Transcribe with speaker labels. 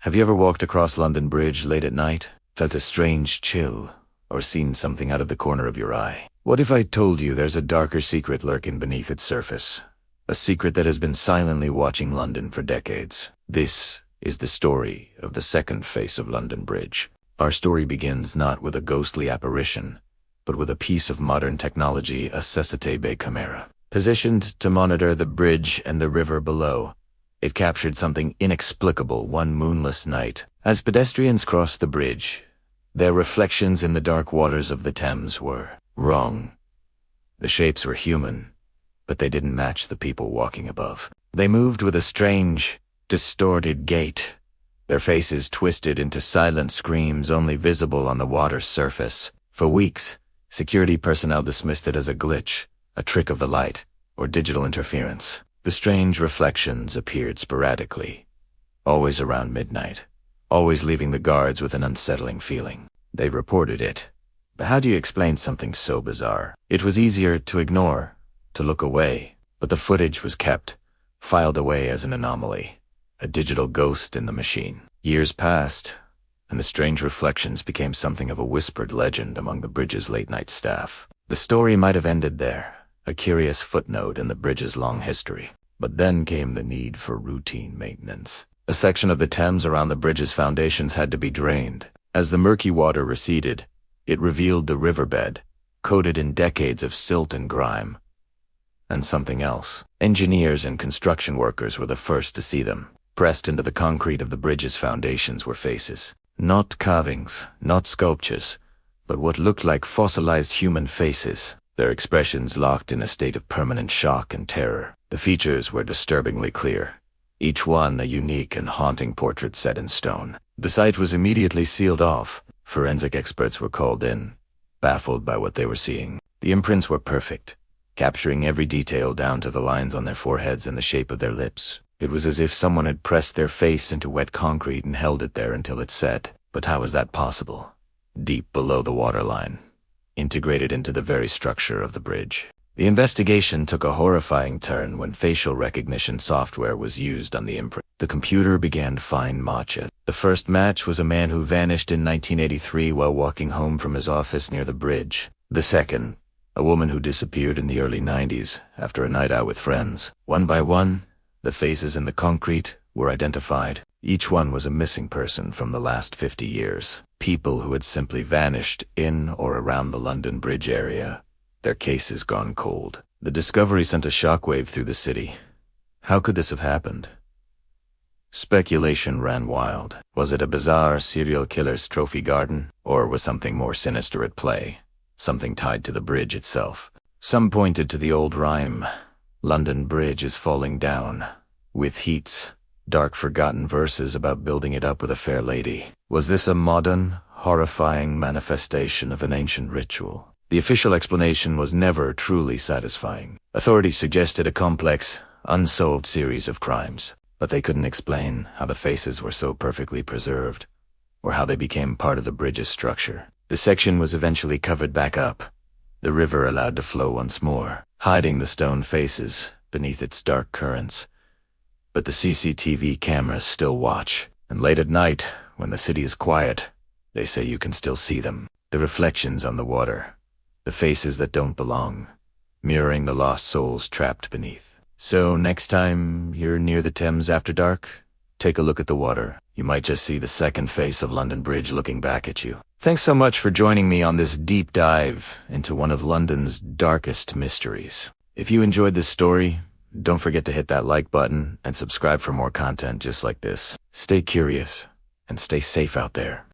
Speaker 1: Have you ever walked across London Bridge late at night, felt a strange chill, or seen something out of the corner of your eye? What if I told you there's a darker secret lurking beneath its surface? A secret that has been silently watching London for decades. This is the story of the second face of London Bridge. Our story begins not with a ghostly apparition, but with a piece of modern technology, a CCTV camera. Positioned to monitor the bridge and the river below, it captured something inexplicable one moonless night. As pedestrians crossed the bridge, their reflections in the dark waters of the Thames were wrong. The shapes were human, but they didn't match the people walking above. They moved with a strange, distorted gait, their faces twisted into silent screams only visible on the water's surface. For weeks, security personnel dismissed it as a glitch, a trick of the light, or digital interference. The strange reflections appeared sporadically, always around midnight, always leaving the guards with an unsettling feeling. They reported it. But how do you explain something so bizarre? It was easier to ignore, to look away, but the footage was kept, filed away as an anomaly, a digital ghost in the machine. Years passed, and the strange reflections became something of a whispered legend among the bridge's late-night staff. The story might have ended there, a curious footnote in the bridge's long history. But then came the need for routine maintenance. A section of the Thames around the bridge's foundations had to be drained. As the murky water receded, it revealed the riverbed, coated in decades of silt and grime. And something else. Engineers and construction workers were the first to see them. Pressed into the concrete of the bridge's foundations were faces. Not carvings, not sculptures, but what looked like fossilized human faces, their expressions locked in a state of permanent shock and terror. The features were disturbingly clear, each one a unique and haunting portrait set in stone. The site was immediately sealed off. Forensic experts were called in, baffled by what they were seeing. The imprints were perfect, capturing every detail down to the lines on their foreheads and the shape of their lips. It was as if someone had pressed their face into wet concrete and held it there until it set. But how was that possible? Deep below the waterline, integrated into the very structure of the bridge. The investigation took a horrifying turn when facial recognition software was used on the imprint. The computer began to find matches. The first match was a man who vanished in 1983 while walking home from his office near the bridge. The second, a woman who disappeared in the early 90s after a night out with friends. One by one, the faces in the concrete were identified. Each one was a missing person from the last 50 years. People who had simply vanished in or around the London Bridge area. Their cases gone cold. The discovery sent a shockwave through the city. How could this have happened? Speculation ran wild. Was it a bizarre serial killer's trophy garden? Or was something more sinister at play? Something tied to the bridge itself? Some pointed to the old rhyme, "London Bridge is falling down," with heats, dark forgotten verses about building it up with a fair lady. Was this a modern, horrifying manifestation of an ancient ritual? The official explanation was never truly satisfying. Authorities suggested a complex, unsolved series of crimes, but they couldn't explain how the faces were so perfectly preserved, or how they became part of the bridge's structure. The section was eventually covered back up, the river allowed to flow once more, hiding the stone faces beneath its dark currents. But the CCTV cameras still watch, and late at night, when the city is quiet, they say you can still see them. The reflections on the water. The faces that don't belong, mirroring the lost souls trapped beneath. So next time you're near the Thames after dark, take a look at the water. You might just see the second face of London Bridge looking back at you. Thanks so much for joining me on this deep dive into one of London's darkest mysteries. If you enjoyed this story, don't forget to hit that like button and subscribe for more content just like this. Stay curious and stay safe out there.